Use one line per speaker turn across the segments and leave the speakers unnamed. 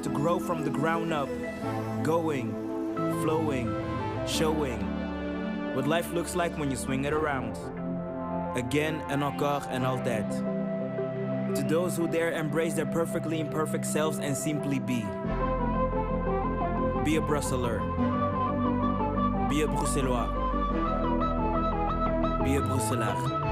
to grow from the ground up. Going, flowing, showing what life looks like when you swing it around. Again and encore and all that. To those who dare embrace their perfectly imperfect selves and simply be. Be a Brusseler. Be a Bruxellois. Be a Brusselaar.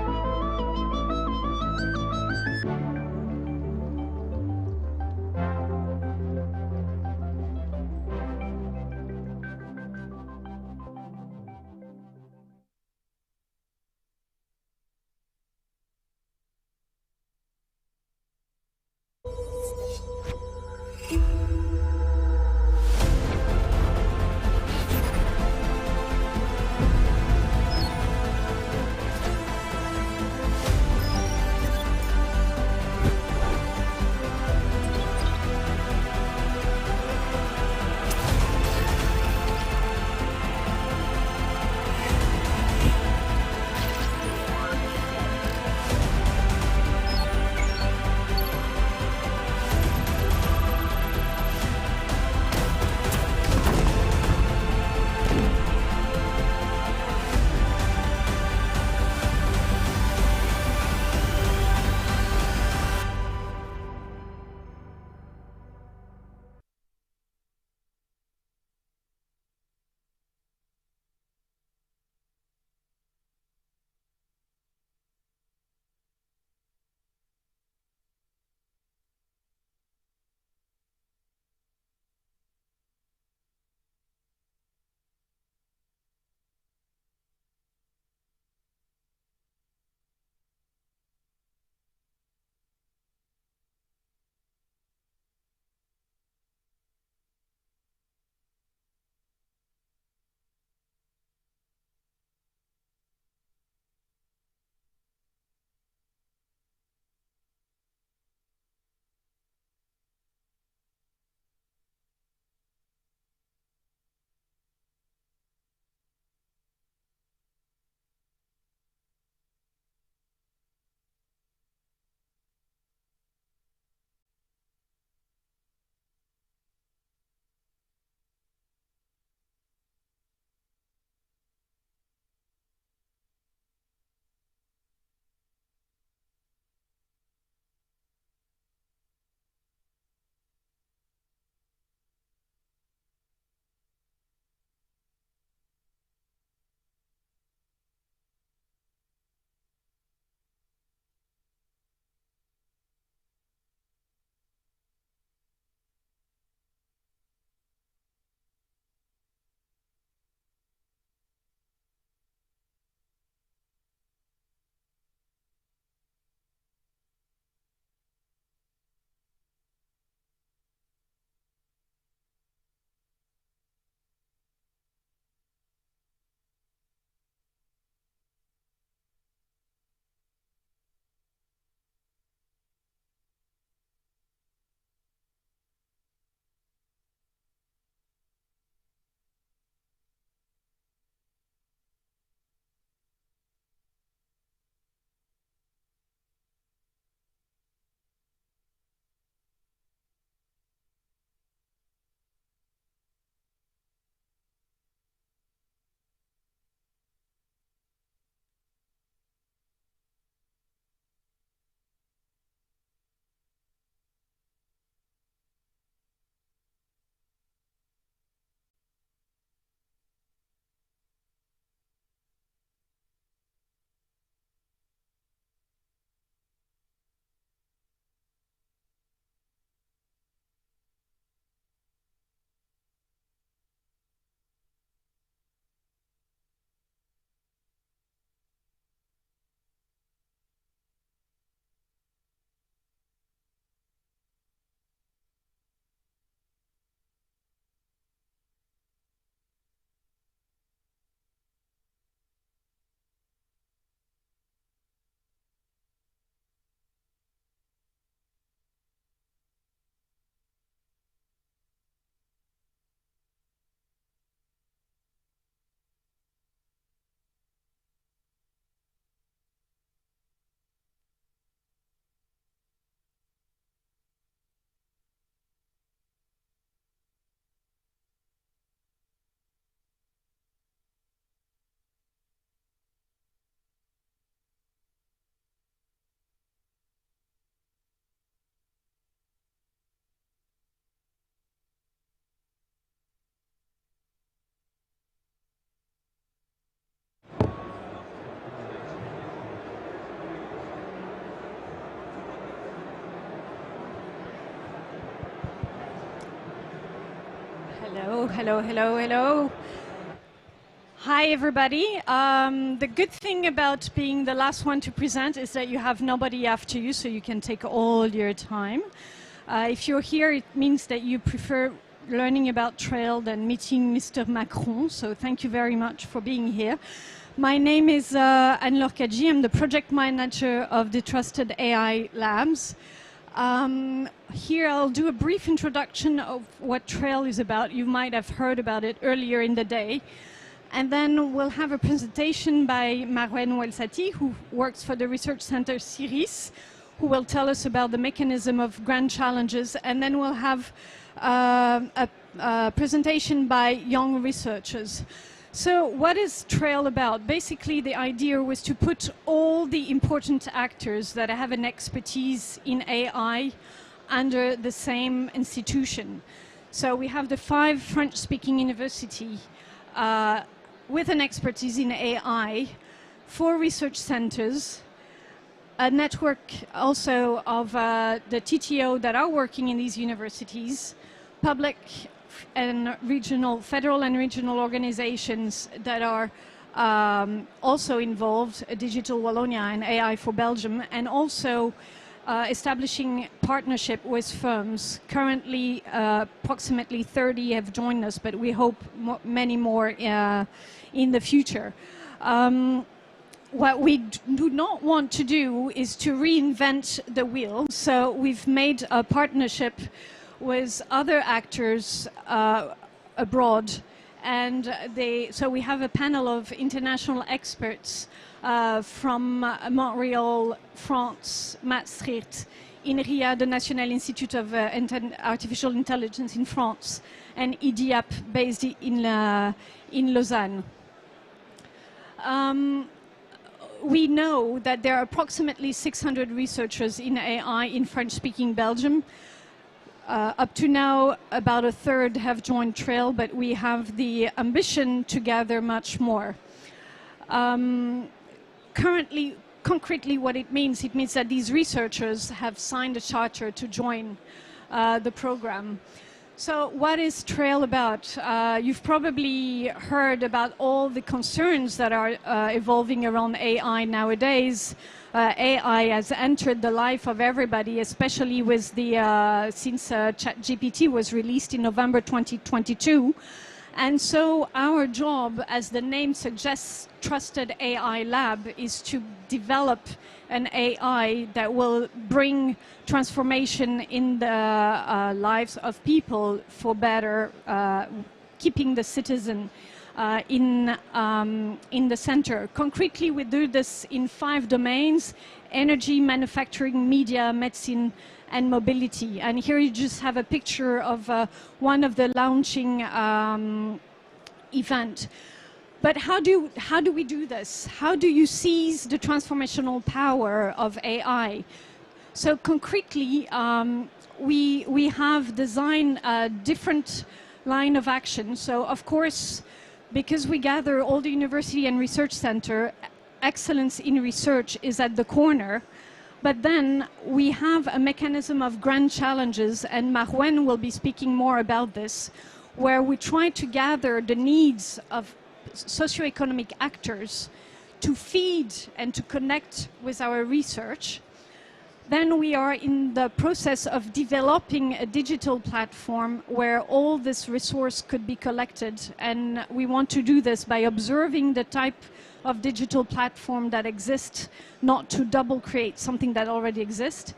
Hello, hello, hello, hello. Hi, everybody. The good thing about being the last one to present is that you have nobody after you, so you can take all your time. If you're here, it means that you prefer learning about trail than meeting Mr. Macron, so thank you very much for being here. My name is Anne-Laure Kadji. I'm the project manager of the Trusted AI Labs. Here I'll do a brief introduction of what Trail is about. You might have heard about it earlier in the day. And then we'll have a presentation by Marwen Ouelsati, who works for the research center CIRIS, who will tell us about the mechanism of grand challenges. And then we'll have a presentation by young researchers. So what is Trail about? Basically, the idea was to put all the important actors that have an expertise in AI under the same institution. So we have the 5 French-speaking universities with an expertise in AI, 4 research centers, a network also of the TTO that are working in these universities, public and regional, federal and regional organizations that are also involved, Digital Wallonia and AI for Belgium, and also establishing partnership with firms. Currently, approximately 30 have joined us, but we hope many more in the future. What we do not want to do is to reinvent the wheel, so we've made a partnership with other actors abroad, and so we have a panel of international experts from Montreal, France, Maastricht, INRIA, the National Institute of Artificial Intelligence in France, and IDIAP, based in Lausanne. We know that there are approximately 600 researchers in AI in French-speaking Belgium. Up to now, about a third have joined Trail, but we have the ambition to gather much more. Currently, concretely, what it means that these researchers have signed a charter to join the program. So what is Trail about? You've probably heard about all the concerns that are evolving around AI nowadays. AI has entered the life of everybody, especially with since ChatGPT was released in November 2022. And so our job, as the name suggests, Trusted AI Lab, is to develop an AI that will bring transformation in the lives of people for better, keeping the citizen in the center. Concretely, we do this in 5 domains: energy, manufacturing, media, medicine, and mobility. And here you just have a picture of one of the launching event. But how do we do this? How do you seize the transformational power of AI? So concretely, we have designed a different line of action. So of course, because we gather all the university and research center, excellence in research is at the corner. But then we have a mechanism of grand challenges, and Marwen will be speaking more about this, where we try to gather the needs of socioeconomic actors to feed and to connect with our research. Then we are in the process of developing a digital platform where all this resource could be collected, and we want to do this by observing the type of digital platform that exists, not to double create something that already exists.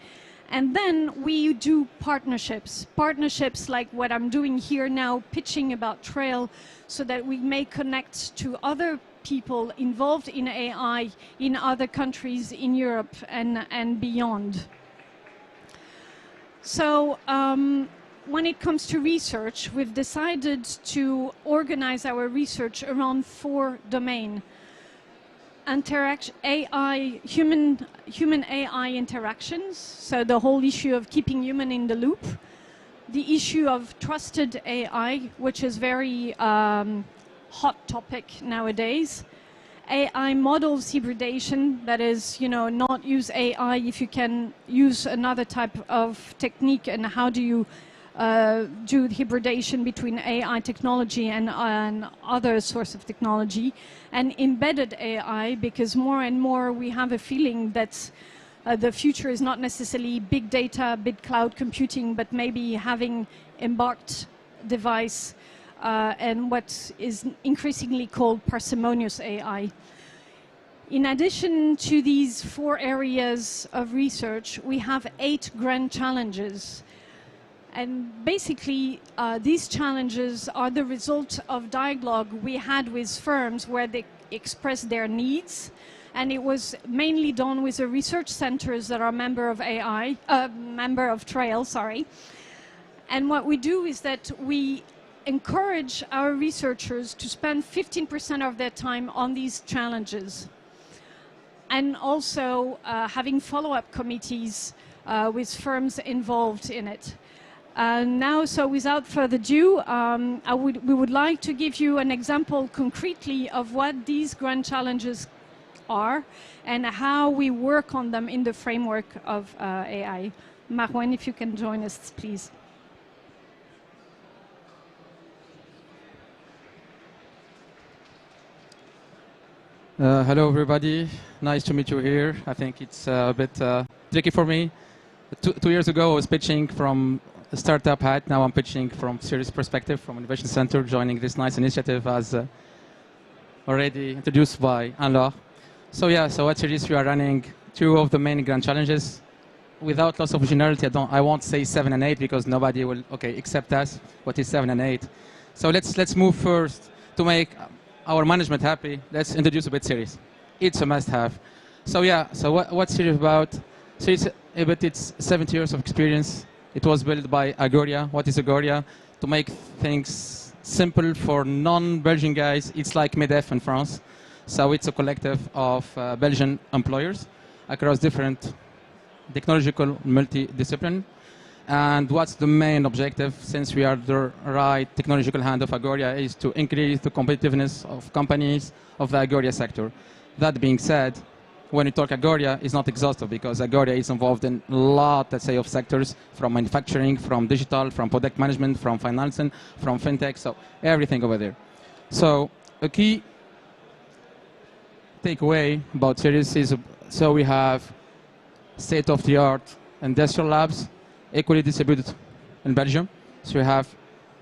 And then we do partnerships like what I'm doing here now, pitching about Trail, so that we may connect to other people involved in AI in other countries in Europe and beyond. So when it comes to research, we've decided to organize our research around 4 domains. Human AI interactions, so the whole issue of keeping human in the loop. The issue of trusted AI, which is very hot topic nowadays. AI models hybridation, that is, not use AI if you can use another type of technique, and how do you do hybridation between AI technology and other source of technology, and embedded AI, because more and more we have a feeling that the future is not necessarily big data, big cloud computing, but maybe having embarked device and what is increasingly called parsimonious AI. In addition to these 4 areas of research, we have 8 grand challenges. And basically, these challenges are the result of dialogue we had with firms where they expressed their needs. And it was mainly done with the research centers that are member of Trail, sorry. And what we do is that we encourage our researchers to spend 15% of their time on these challenges. And also having follow-up committees with firms involved in it. Now, so without further ado, we would like to give you an example concretely of what these grand challenges are and how we work on them in the framework of AI. Marwan, if you can join us, please.
Hello, everybody. Nice to meet you here. I think it's a bit tricky for me. Two years ago, I was pitching from a startup hat. Now I'm pitching from serious perspective, from Innovation Center, joining this nice initiative as already introduced by Anne-Laure. So yeah, so at Series we are running 2 of the main grand challenges. Without loss of originality, I won't say 7 and 8 because nobody will accept us what is 7 and 8. So let's move first to make our management happy. Let's introduce a bit Series. It's a must-have. So yeah, so what's Series about? Series, it's 70 years of experience. It was built by Agoria. What is Agoria? To make things simple for non-Belgian guys, it's like MEDEF in France. So it's a collective of Belgian employers across different technological multi-discipline. And what's the main objective, since we are the right technological hand of Agoria, is to increase the competitiveness of companies of the Agoria sector. That being said, when you talk Agoria, it's not exhaustive because Agoria is involved in a lot, let's say, of sectors, from manufacturing, from digital, from product management, from financing, from fintech, so everything over there. So a key takeaway about Series is, so we have state-of-the-art industrial labs, equally distributed in Belgium. So we have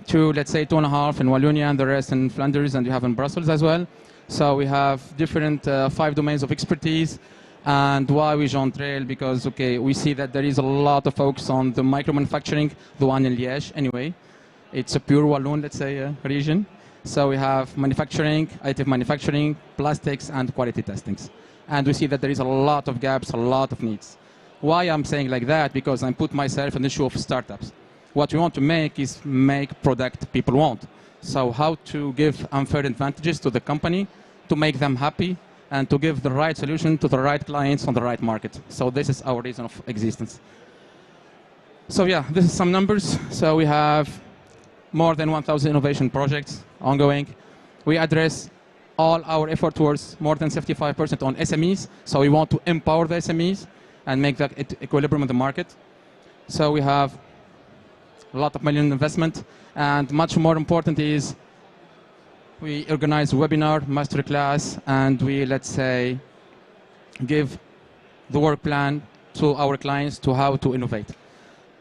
2, let's say 2.5 in Wallonia and the rest in Flanders, and you have in Brussels as well. So we have different 5 domains of expertise. And why we joined Trail? Because, we see that there is a lot of focus on the micro-manufacturing, the one in Liège anyway. It's a pure Walloon, let's say, region. So we have manufacturing, additive manufacturing, plastics, and quality testings. And we see that there is a lot of gaps, a lot of needs. Why I'm saying like that? Because I put myself in the shoe of startups. What we want to make is make product people want. So how to give unfair advantages to the company to make them happy and to give the right solution to the right clients on the right market. So this is our reason of existence. So yeah, this is some numbers. So we have more than 1,000 innovation projects ongoing. We address all our effort towards more than 75% on SMEs. So we want to empower the SMEs and make that equilibrium in the market. So we have a lot of million investment. And much more important is we organize webinar, masterclass, and we, let's say, give the work plan to our clients to how to innovate.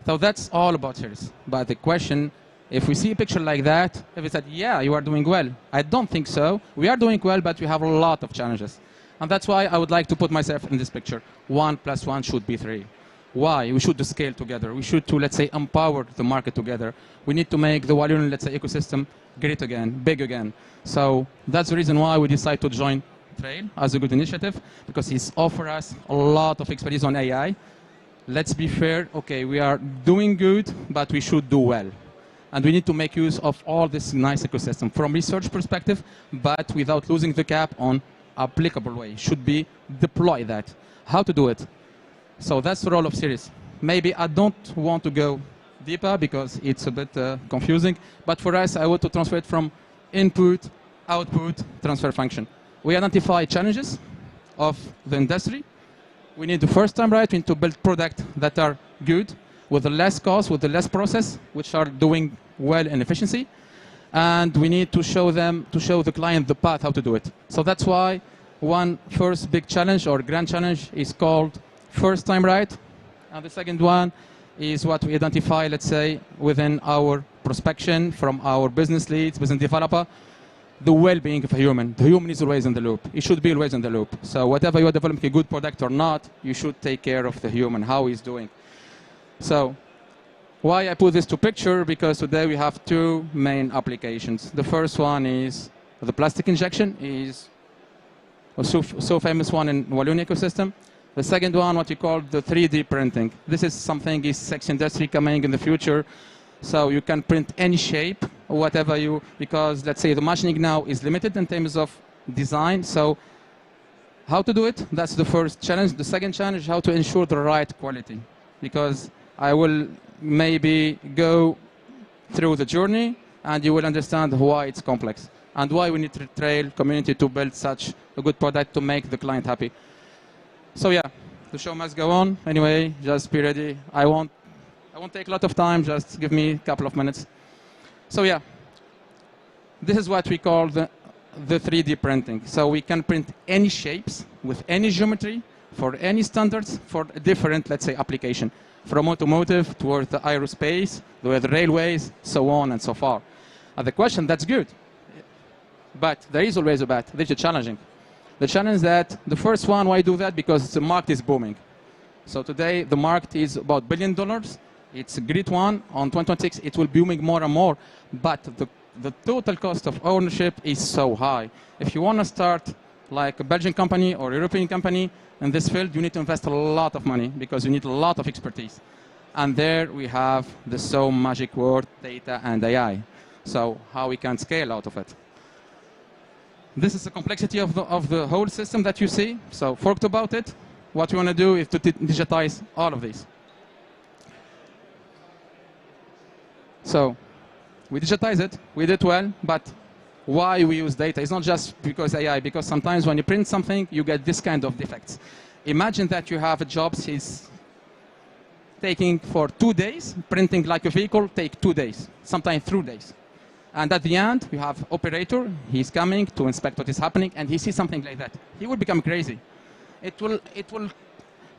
So that's all about Series. But the question, if we see a picture like that, if we said, yeah, you are doing well, I don't think so. We are doing well, but we have a lot of challenges. And that's why I would like to put myself in this picture. 1 + 1 should be 3. Why? We should scale together. We should, let's say, empower the market together. We need to make the Walloon, let's say, ecosystem great again, big again. So that's the reason why we decided to join Trail as a good initiative, because it's offer us a lot of expertise on AI. Let's be fair, we are doing good, but we should do well. And we need to make use of all this nice ecosystem from research perspective, but without losing the cap on applicable way. Should be deploy that. How to do it? So that's the role of Series. Maybe I don't want to go deeper because it's a bit confusing, but for us, I want to transfer it from input, output, transfer function. We identify challenges of the industry. We need the first time right, we need to build products that are good. with the less cost, with the less process, which are doing well in efficiency. And we need to show the client the path how to do it. So that's why one first big challenge or grand challenge is called first time right. And the second one is what we identify, let's say, within our prospection from our business leads, business developer, the well-being of a human. The human is always in the loop. It should be always in the loop. So whatever you are developing a good product or not, you should take care of the human, how he's doing. So why I put this to picture? Because today we have two main applications. The first one is the plastic injection, is a so famous one in Walloon ecosystem. The second one, what you call the 3D printing. This is something is sex industry coming in the future. So you can print any shape, whatever you, because let's say the machining now is limited in terms of design. So how to do it? That's the first challenge. The second challenge, how to ensure the right quality. Because I will maybe go through the journey and you will understand why it's complex and why we need to trail community to build such a good product to make the client happy. So yeah, the show must go on. Anyway, just be ready. I won't take a lot of time, just give me a couple of minutes. So yeah, this is what we call the 3D printing. So we can print any shapes with any geometry for any standards for a different, let's say, application. From automotive towards the aerospace, the railways, so on and so far. And the question, that's good. But there is always a but. This is challenging. The challenge is that the first one, why do that? Because the market is booming. So today, the market is about $1 billion. It's a great one. On 2026, it will be booming more and more. But the total cost of ownership is so high. If you want to start like a Belgian company or European company in this field, you need to invest a lot of money because you need a lot of expertise. And there we have the so magic word, data and AI. So how we can scale out of it. This is the complexity of the whole system that you see. So forked about it, what we want to do is to digitize all of these. So we digitize it, we did well, but why we use data? It's not just because AI, because sometimes when you print something, you get this kind of defects. Imagine that you have a job he's taking for 2 days, printing like a vehicle, take 2 days, sometimes 3 days. And at the end, you have operator, he's coming to inspect what is happening, and he sees something like that. He will become crazy. It will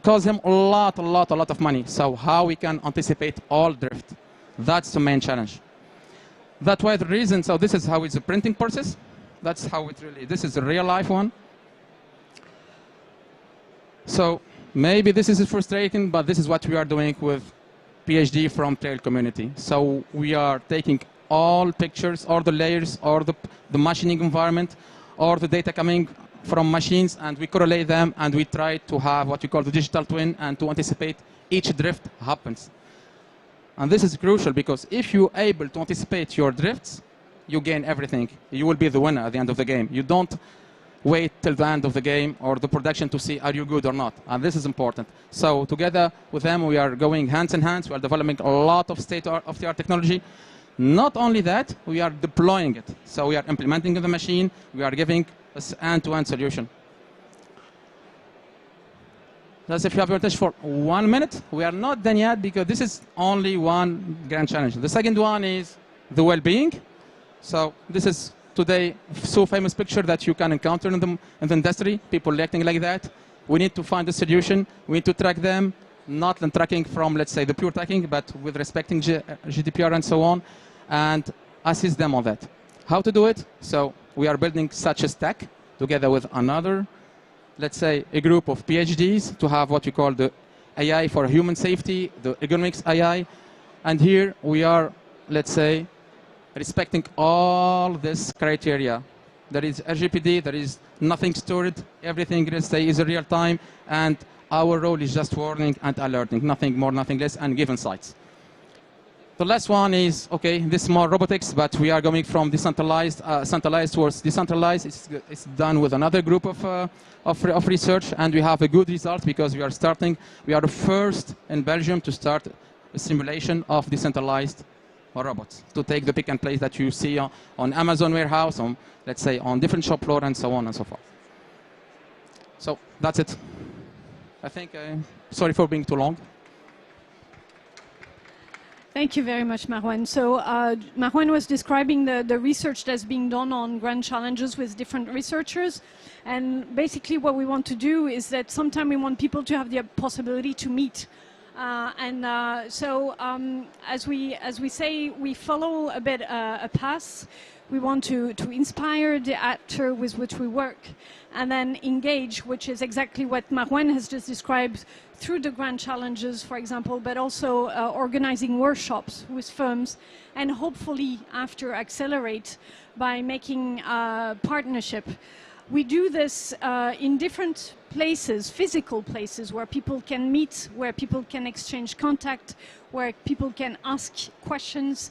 cause him a lot of money. So how we can anticipate all drift? That's the main challenge. That's why the reason, so this is how it's a printing process. That's how it really, this is a real life one. So maybe this is frustrating, but this is what we are doing with PhD from Trail community. So we are taking all pictures, all the layers, or the machining environment, or the data coming from machines, and we correlate them, and we try to have what we call the digital twin, and to anticipate each drift happens. And this is crucial, because if you're able to anticipate your drifts, you gain everything. You will be the winner at the end of the game. You don't wait till the end of the game or the production to see are you good or not. And this is important. So together with them, we are going hands in hands. We are developing a lot of state-of-the-art technology. Not only that, we are deploying it. So we are implementing in the machine. We are giving an end-to-end solution. Just if you have your attention for 1 minute, we are not done yet because this is only one grand challenge. The second one is the well-being. So this is today so famous picture that you can encounter in the industry, people acting like that. We need to find a solution. We need to track them, not in tracking from, let's say, the pure tracking, but with respecting GDPR and so on, and assist them on that. How to do it? So we are building such a stack together with another, let's say, a group of PhDs to have what we call the AI for human safety, the ergonomics AI. And here we are, let's say, respecting all this criteria. There is RGPD, there is nothing stored, everything, let's say, is real time, and our role is just warning and alerting, nothing more, nothing less, and give insights. The last one is, okay, this is more robotics, but we are going from decentralized, centralized towards decentralized. It's done with another group of research, and we have a good result because we are the first in Belgium to start a simulation of decentralized robots, to take the pick and place that you see on Amazon warehouse, on, let's say, on different shop floor, and so on and so forth. So that's it. I think, sorry for being too long.
Thank you very much, Marwan. So Marwan was describing the research that's being done on grand challenges with different researchers. And basically what we want to do is that sometimes we want people to have the possibility to meet. As we say, we follow a bit a path. We want to inspire the actor with which we work and then engage, which is exactly what Marwan has just described through the grand challenges, for example, but also organizing workshops with firms and hopefully after accelerate by making a partnership. We do this in different places, physical places where people can meet, where people can exchange contact, where people can ask questions.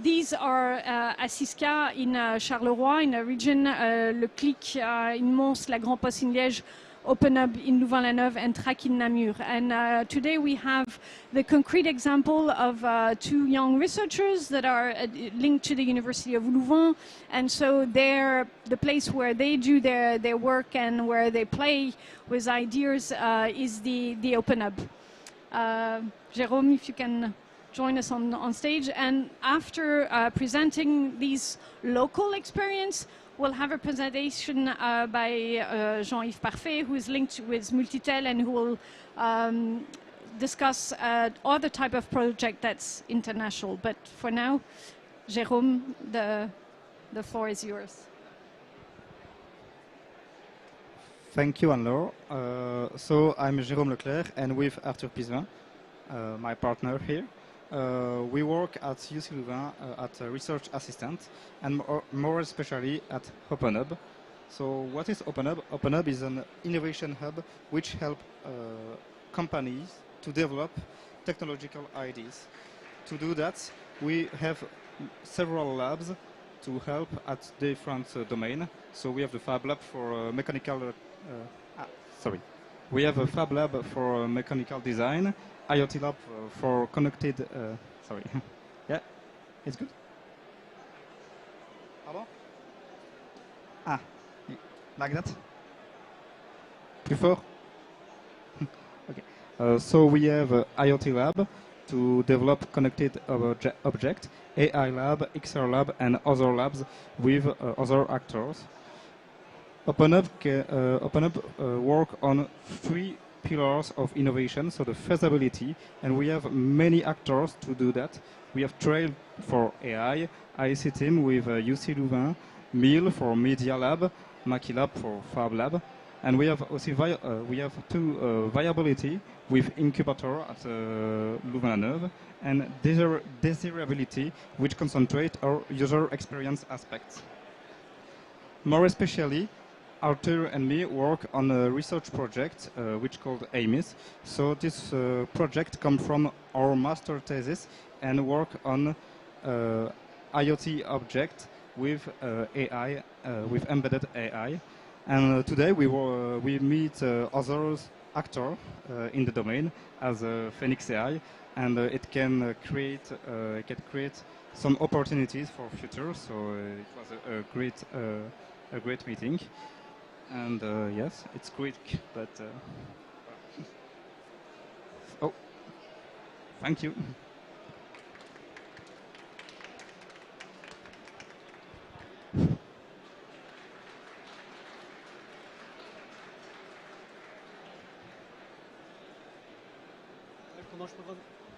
These are à Sisca in Charleroi, in a region, Le Clic in Mons, La Grand Poste in Liège, Open Hub in Louvain-la-Neuve, and Track in Namur. And today we have the concrete example of two young researchers that are linked to the University of Louvain. And so they're the place where they do their work and where they play with ideas is the Open Hub. Jérôme, if you can join us on stage. And after presenting these local experience, we'll have a presentation by Jean-Yves Parfait, who is linked with Multitel and who will discuss other type of project that's international. But for now, Jérôme, the floor is yours.
Thank you, Anne-Laure. So I'm Jérôme Leclerc, and with Arthur Pisevin, my partner here. We work at UC Louvain as a research assistant, and more especially at Open Hub. So what is Open Hub? Open Hub is an innovation hub which helps companies to develop technological ideas. To do that, we have several labs to help at different domains. So we have the Fab Lab for we have a Fab Lab for mechanical design, IoT Lab for connected, yeah, it's good? Pardon? Ah, like that? Before? Okay. So we have IoT Lab to develop connected object, AI Lab, XR Lab, and other labs with other actors. Open Hub work on 3 pillars of innovation, so the feasibility, and we have many actors to do that. We have Trail for AI, IC team with UC Louvain, MIL for Media Lab, Maki Lab for Fab Lab, and we have also viability with Incubator at Louvain-la-Neuve, and desirability, which concentrate our user experience aspects. More especially, Arthur and me work on a research project which called AMIS. So this project comes from our master thesis and work on IoT object with AI, with embedded AI. And today we meet other actors in the domain as Phoenix AI, and it can create some opportunities for future. So it was a great meeting. And yes, it's quick, but oh, thank you.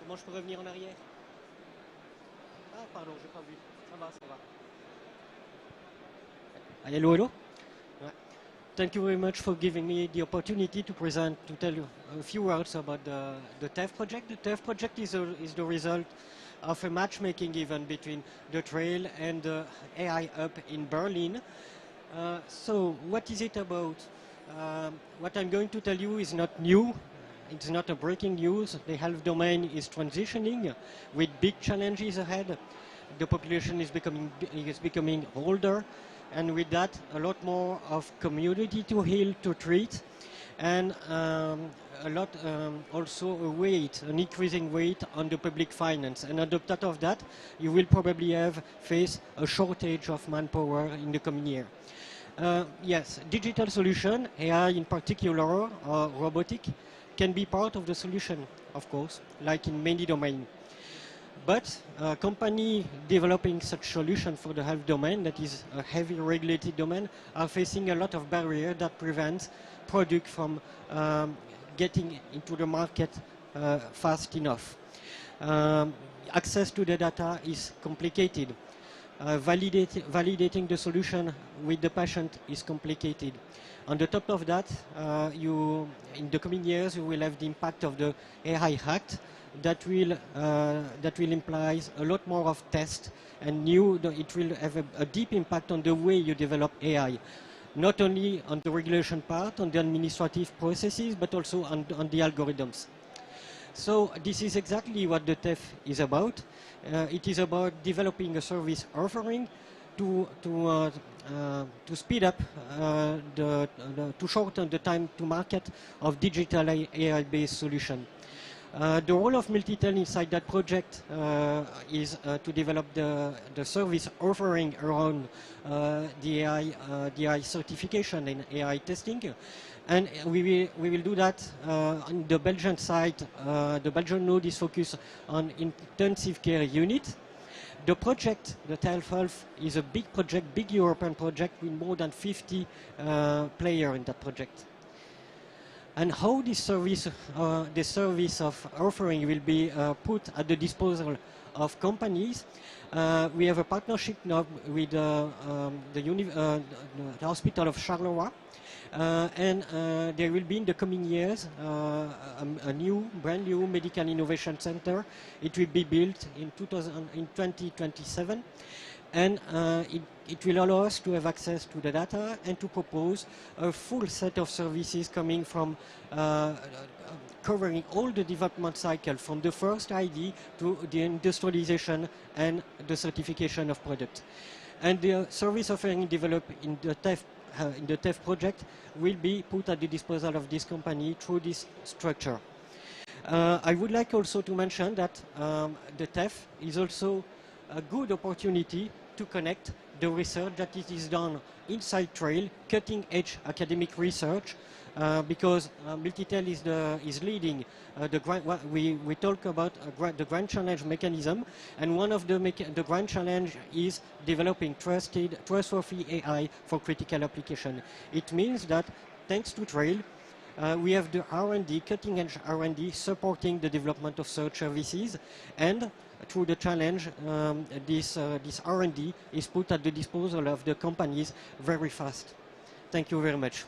Comment je peux revenir en arrière? Ah, pardon, j'ai pas vu. Ça va, ça va. Hello, hello. Thank you very much for giving me the opportunity to tell you a few words about the TEF project. The TEF project is the result of a matchmaking event between the Trail and the AI Hub in Berlin. So what is it about? What I'm going to tell you is not new. It's not a breaking news. The health domain is transitioning with big challenges ahead. The population is becoming older. And with that, a lot more of community to heal, to treat, and a lot also an increasing weight on the public finance. And on the top of that, you will probably face a shortage of manpower in the coming year. Yes, digital solution, AI in particular, or robotic, can be part of the solution, of course, like in many domains. But a company developing such solution for the health domain, that is a heavy regulated domain, are facing a lot of barriers that prevent product from getting into the market fast enough. Access to the data is complicated. Validating the solution with the patient is complicated. On the top of that, in the coming years, you will have the impact of the AI Act that will imply a lot more of tests, and it will have a deep impact on the way you develop AI. Not only on the regulation part, on the administrative processes, but also on the algorithms. So this is exactly what the TEF is about. It is about developing a service offering to speed up, to shorten the time to market of digital AI-based solution. The role of Multitel inside that project is to develop the service offering around the AI certification and AI testing. And we will do that on the Belgian side. The Belgian node is focused on intensive care unit. The project, the Health, is a big project, big European project with more than 50 players in that project. And how this service of offering will be put at the disposal of companies. We have a partnership now with the Hospital of Charleroi. And there will be in the coming years a brand new medical innovation center. It will be built in 2027, and it will allow us to have access to the data and to propose a full set of services coming from covering all the development cycle, from the first ID to the industrialization and the certification of product. And the service offering developed in the TEF project will be put at the disposal of this company through this structure. I would like also to mention that the TEF is also a good opportunity to connect the research that is done inside Trail, cutting-edge academic research, because Multitel is leading we talk about the Grand Challenge mechanism, and one of the Grand Challenge is developing trustworthy AI for critical application. It means that thanks to Trail, we have the R&D, cutting-edge R&D, supporting the development of search services, and through the challenge, this R&D is put at the disposal of the companies very fast. Thank you very much.